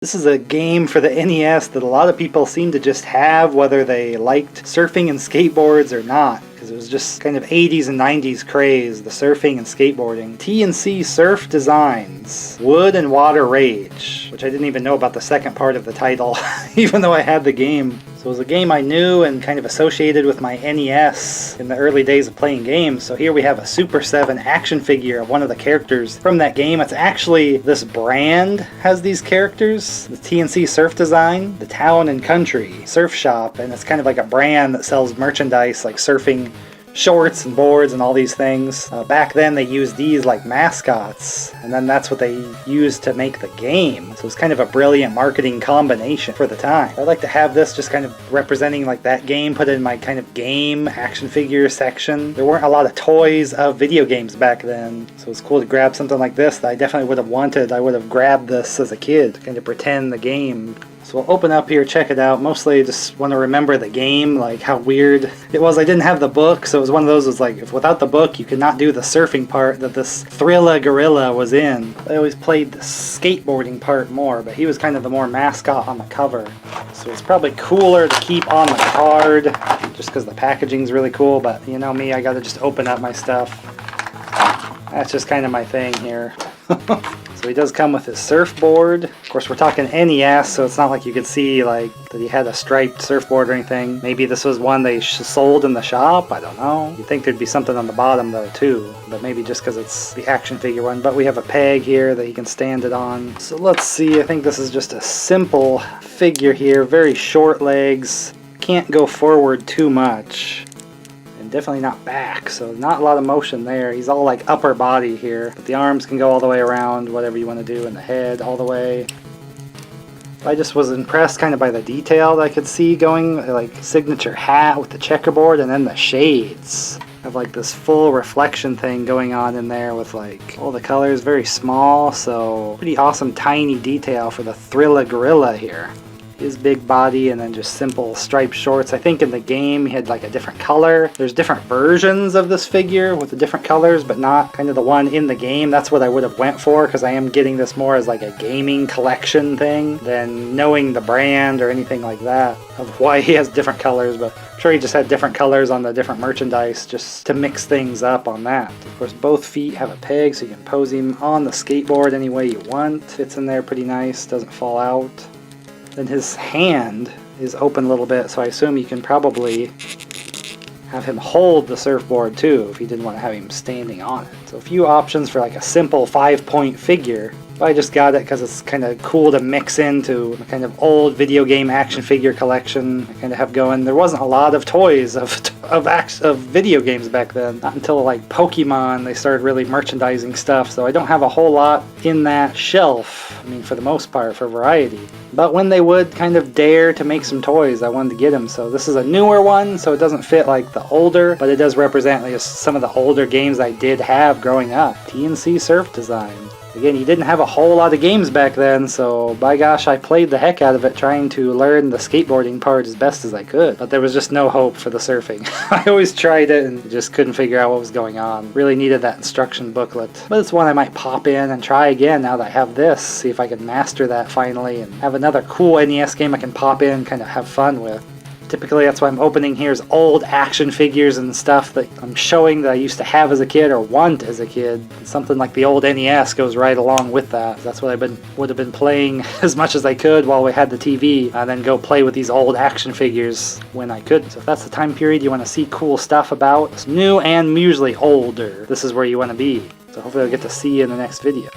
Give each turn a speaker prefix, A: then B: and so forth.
A: This is a game for the NES that a lot of people seem to just have, whether they liked surfing and skateboards or not, because it was just kind of 80s and 90s craze, the surfing and skateboarding. T&C Surf Designs, Wood and Water Rage, which I didn't even know about the second part of the title, even though I had the game. So it was a game I knew and kind of associated with my NES in the early days of playing games. So here we have a Super 7 action figure of one of the characters from that game. It's actually, this brand has these characters, the T&C Surf Design, the Town and Country Surf Shop, and it's kind of like a brand that sells merchandise like surfing shorts and boards and all these things. Back then they used these like mascots, and then that's what they used to make the game. So it's kind of a brilliant marketing combination for the time. I'd like to have this just kind of representing like that game, put it in my kind of game action figure section. There weren't a lot of toys of video games back then, so it's cool to grab something like this that I definitely would have wanted. I would have grabbed this as a kid to kind of pretend the game. So we'll open up here, check it out. Mostly just want to remember the game, like how weird it was. I didn't have the book, so it was one of those, it was like, if without the book you could not do the surfing part that this Thrilla gorilla was in. I always played the skateboarding part more, but he was kind of the more mascot on the cover. So it's probably cooler to keep on the card, just because the packaging's really cool, but you know me, I gotta just open up my stuff. That's just kind of my thing here. So he does come with his surfboard. Of course, we're talking NES, so it's not like you could see like that he had a striped surfboard or anything. Maybe this was one they sold in the shop, I don't know. You'd think thered be something on the bottom though too, but maybe just because it's the action figure one. But we have a peg here that he can stand it on. So let's see, I think this is just a simple figure here, very short legs, can't go forward too much. Definitely not back, so not a lot of motion there. He's all like upper body here, but the arms can go all the way around, whatever you want to do, and the head all the way. I just was impressed kind of by the detail that I could see going, like signature hat with the checkerboard, and then the shades of like this full reflection thing going on in there with like all the colors, very small, so pretty awesome tiny detail for the Thrilla gorilla here. His big body and then just simple striped shorts. I think in the game he had like a different color. There's different versions of this figure with the different colors, but not kind of the one in the game. That's what I would have went for, because I am getting this more as like a gaming collection thing than knowing the brand or anything like that of why he has different colors. But I'm sure he just had different colors on the different merchandise just to mix things up on that. Of course, both feet have a peg, so you can pose him on the skateboard any way you want. Fits in there pretty nice, doesn't fall out. Then his hand is open a little bit, so I assume you can probably have him hold the surfboard too if you didn't want to have him standing on it. So a few options for like a simple 5-point figure. I just got it because it's kind of cool to mix into a kind of old video game action figure collection I kind of have going. There wasn't a lot of toys of video games back then. Not until like Pokemon they started really merchandising stuff, so I don't have a whole lot in that shelf. I mean, for the most part, for variety. But when they would kind of dare to make some toys, I wanted to get them. So this is a newer one, so it doesn't fit like the older, but it does represent like some of the older games I did have growing up. T&C Surf Design. Again, you didn't have a whole lot of games back then, so by gosh, I played the heck out of it trying to learn the skateboarding part as best as I could. But there was just no hope for the surfing. I always tried it and just couldn't figure out what was going on. Really needed that instruction booklet. But it's one I might pop in and try again now that I have this. See if I can master that finally and have another cool NES game I can pop in and kind of have fun with. Typically that's why I'm opening here is old action figures and stuff that I'm showing that I used to have as a kid or want as a kid. And something like the old NES goes right along with that. That's what I would have been playing as much as I could while we had the TV, and then go play with these old action figures when I could. So if that's the time period you want to see cool stuff about, it's new and usually older, this is where you want to be. So hopefully I'll get to see you in the next video.